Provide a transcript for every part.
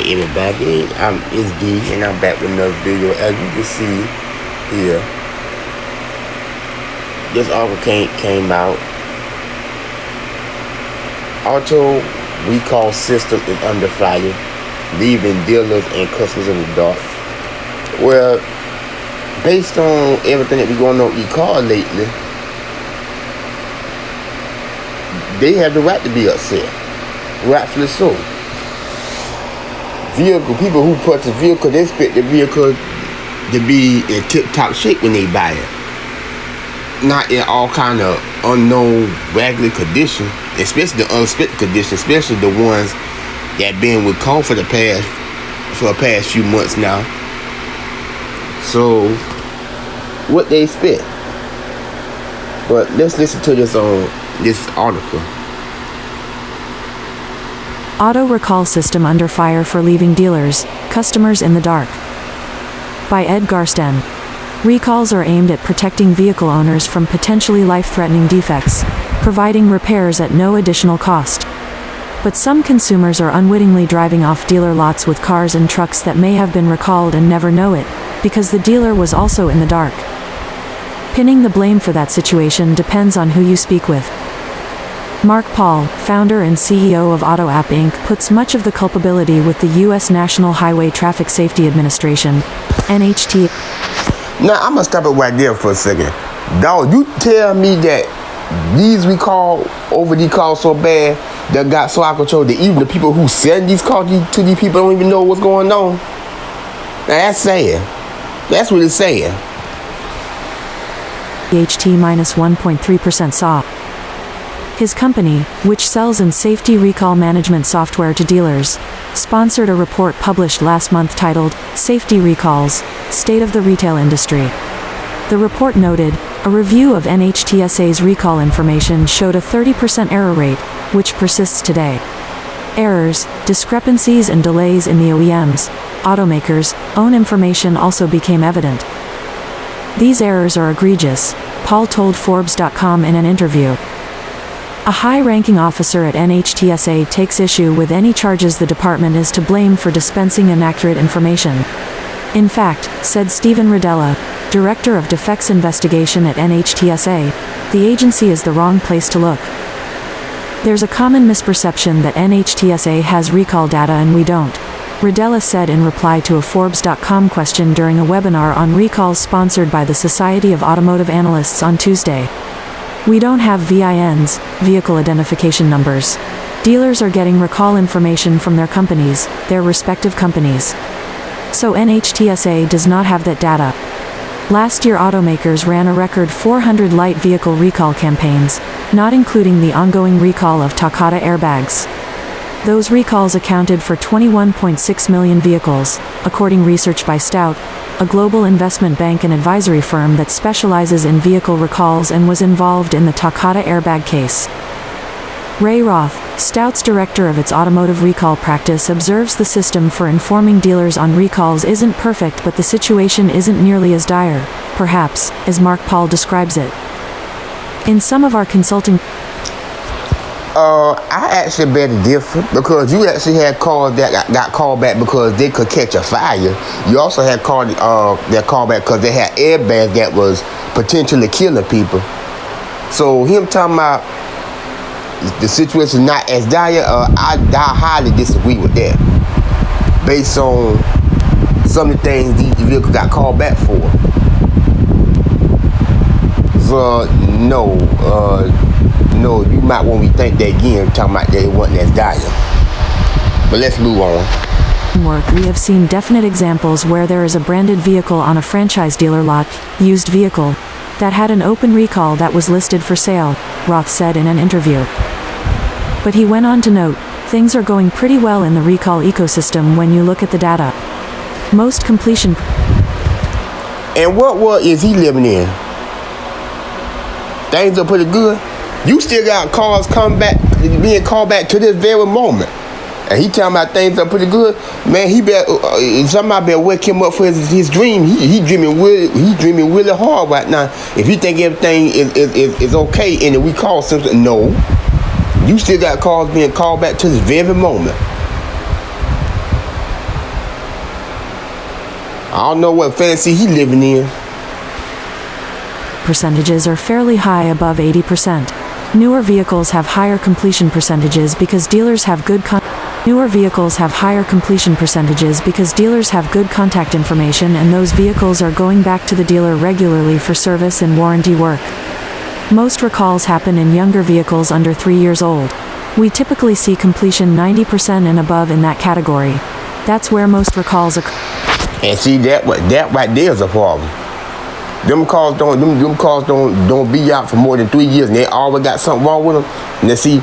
everybody, it's D and I'm back with another video. As you can see here, this article came out. Auto recall system is under fire, leaving dealers and customers in the dark. Well, based on everything that be going on with e-car lately, they have the right to be upset, rightfully so. People who purchase vehicles, they expect the vehicle to be in tip-top shape when they buy it, not in all kind of unknown, raggedy condition, especially the unexpected condition, especially the ones that been with car for the past few months now. So, what they expect? But let's listen to this article. Auto recall system under fire for leaving dealers, customers in the dark. By Ed Garsten. Recalls are aimed at protecting vehicle owners from potentially life-threatening defects, providing repairs at no additional cost. But some consumers are unwittingly driving off dealer lots with cars and trucks that may have been recalled and never know it, because the dealer was also in the dark. Pinning the blame for that situation depends on who you speak with. Mark Paul, founder and CEO of AutoApp Inc., puts much of the culpability with the U.S. National Highway Traffic Safety Administration, NHT. Now, I'm going to stop it right there for a second. Dog, you tell me that these over these cars so bad that got so out of control that even the people who send these cars to these people don't even know what's going on? Now, that's sad. That's what it's saying. HT minus 1.3% saw. His company, which sells in safety recall management software to dealers, sponsored a report published last month titled, Safety Recalls, State of the Retail Industry. The report noted, a review of NHTSA's recall information showed a 30% error rate, which persists today. Errors, discrepancies and delays in the OEMs, automakers' own information also became evident. These errors are egregious, Paul told Forbes.com in an interview. A high-ranking officer at NHTSA takes issue with any charges the department is to blame for dispensing inaccurate information. In fact, said Stephen Rodella, Director of Defects Investigation at NHTSA, the agency is the wrong place to look. There's a common misperception that NHTSA has recall data and we don't, Rodella said in reply to a Forbes.com question during a webinar on recalls sponsored by the Society of Automotive Analysts on Tuesday. We don't have VINs, vehicle identification numbers. Dealers are getting recall information from their companies, their respective companies. So NHTSA does not have that data. Last year automakers ran a record 400 light vehicle recall campaigns, not including the ongoing recall of Takata airbags. Those recalls accounted for 21.6 million vehicles, according research by Stout, a global investment bank and advisory firm that specializes in vehicle recalls and was involved in the Takata airbag case. Ray Roth, Stout's director of its automotive recall practice, observes the system for informing dealers on recalls isn't perfect, but the situation isn't nearly as dire, perhaps, as Mark Paul describes it. In some of our consulting... I actually bet it different because you actually had cars that got called back because they could catch a fire. You also had cars that called back because they had airbags that was potentially killing people. So him talking about the situation not as dire, I highly disagree with that. Based on some of the things these vehicles got called back for. So no, you might want to rethink that again, talking about that it wasn't as dire. But let's move on. We have seen definite examples where there is a branded vehicle on a franchise dealer lot, used vehicle, that had an open recall that was listed for sale, Roth said in an interview. But he went on to note, things are going pretty well in the recall ecosystem when you look at the data. Most completion... And what world is he living in? Things are pretty good. You still got cars being called back to this very moment. And he talking about things are pretty good. Man, somebody better wake him up for his dream. He dreaming really hard right now. If he think everything is okay and we call something, no. You still got cars being called back to this very moment. I don't know what fantasy he living in. Percentages are fairly high, above 80%. Newer vehicles have higher completion percentages because dealers have good contact information, and those vehicles are going back to the dealer regularly for service and warranty work. Most recalls happen in younger vehicles under 3 years old. We typically see completion 90% and above in that category. That's where most recalls occur. And see that right there is a problem. Them cars don't be out for more than 3 years, and they always got something wrong with them. And then see,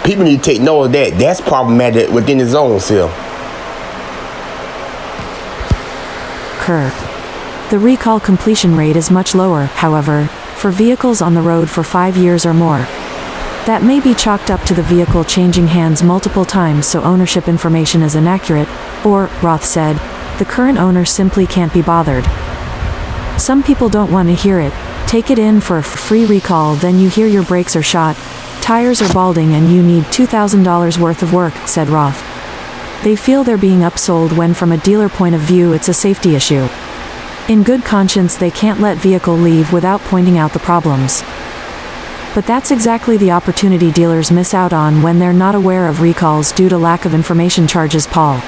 people need to take note of that. That's problematic within its own self. The recall completion rate is much lower, however, for vehicles on the road for 5 years or more. That may be chalked up to the vehicle changing hands multiple times, so ownership information is inaccurate, or, Roth said, the current owner simply can't be bothered. Some people don't want to hear it. Take it in for a free recall, then you hear your brakes are shot, tires are balding, and you need $2,000 worth of work, said Roth. They feel they're being upsold when from a dealer point of view it's a safety issue. In good conscience they can't let vehicle leave without pointing out the problems. But that's exactly the opportunity dealers miss out on when they're not aware of recalls due to lack of information, charges Paul.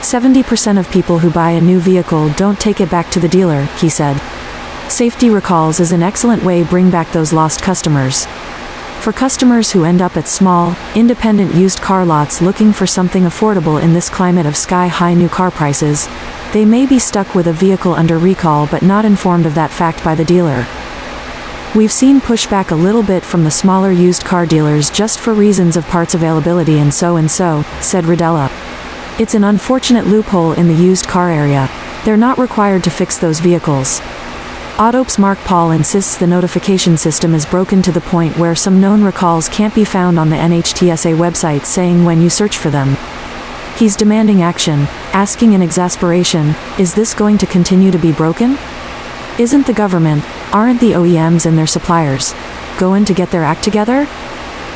70% of people who buy a new vehicle don't take it back to the dealer, he said. Safety recalls is an excellent way to bring back those lost customers. For customers who end up at small, independent used car lots looking for something affordable in this climate of sky-high new car prices, they may be stuck with a vehicle under recall but not informed of that fact by the dealer. We've seen pushback a little bit from the smaller used car dealers just for reasons of parts availability and so, said Rodella. It's an unfortunate loophole in the used car area. They're not required to fix those vehicles. Autop's Mark Paul insists the notification system is broken to the point where some known recalls can't be found on the NHTSA website, saying when you search for them. He's demanding action, asking in exasperation, is this going to continue to be broken? Isn't the government, aren't the OEMs and their suppliers, going to get their act together?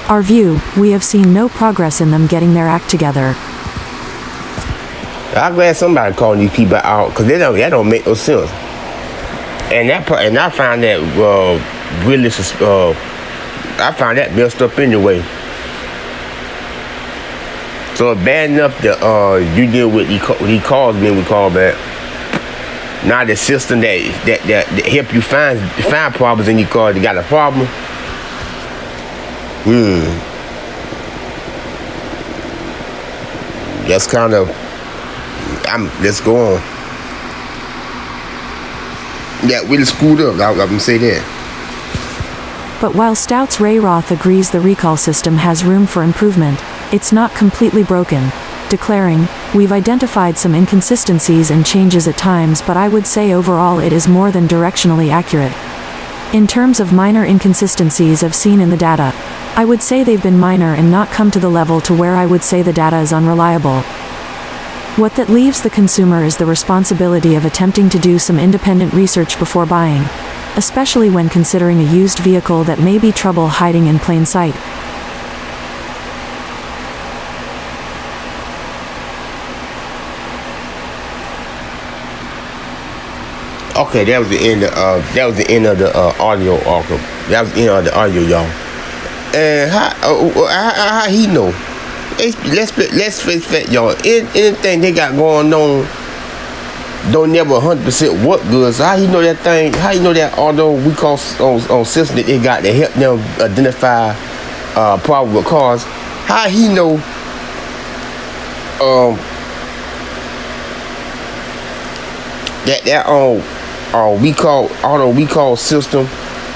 Our view, we have seen no progress in them getting their act together. I'm glad somebody calling these people out, because that don't make no sense. And I find that really, I find that messed up anyway. So it's bad enough that you deal with these calls, then we call back. Now the system that help you find problems in your car, they got a problem. That's kind of. Let's go on. Yeah, really screwed up. I'm gonna say that. But while Stouts Ray Roth agrees the recall system has room for improvement, it's not completely broken, declaring, "We've identified some inconsistencies and changes at times, but I would say overall it is more than directionally accurate. In terms of minor inconsistencies I've seen in the data, I would say they've been minor and not come to the level to where I would say the data is unreliable. What that leaves the consumer is the responsibility of attempting to do some independent research before buying, especially when considering a used vehicle that may be trouble hiding in plain sight." Okay, that was the end of the audio article. That was the end of the audio, y'all. And how he know? Let's face it, y'all. Anything they got going on don't never 100% work good. So how you know that thing? How you know that auto recall on system that they got to help them identify problem with cars? How he know? That auto recall system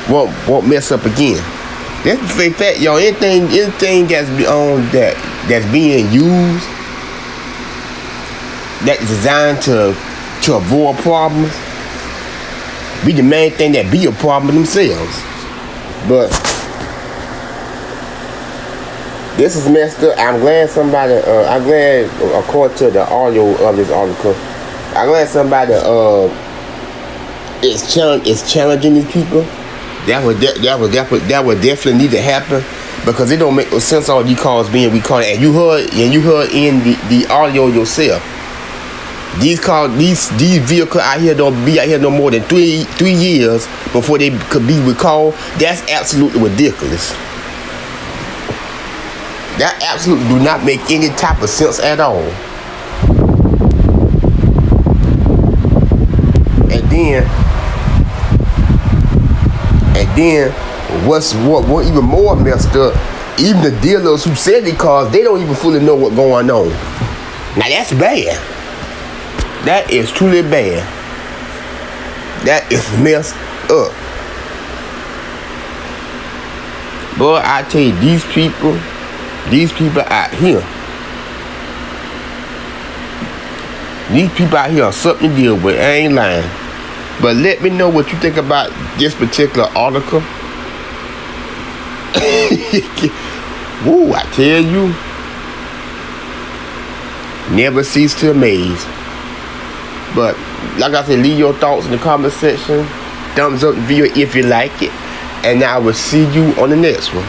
won't mess up again. That's the fake fact, y'all. Anything that's being used, that's designed to avoid problems, be the main thing that be a problem themselves. But this is messed up. I'm glad somebody. I'm glad, according to the audio of this article, I'm glad somebody is challenging these people. That would definitely need to happen, because it don't make no sense all these calls being recorded. And you heard in the audio yourself. These vehicles out here don't be out here no more than 3 years before they could be recalled. That's absolutely ridiculous. That absolutely do not make any type of sense at all. And then what even more messed up, even the dealers who sell the cars, they don't even fully know what's going on. Now that's bad. That is truly bad. That is messed up. Boy, I tell you, these people out here, are something to deal with. I ain't lying. But let me know what you think about this particular article. Woo, I tell you, never cease to amaze. But like I said, leave your thoughts in the comment section. Thumbs up the video if you like it. And I will see you on the next one.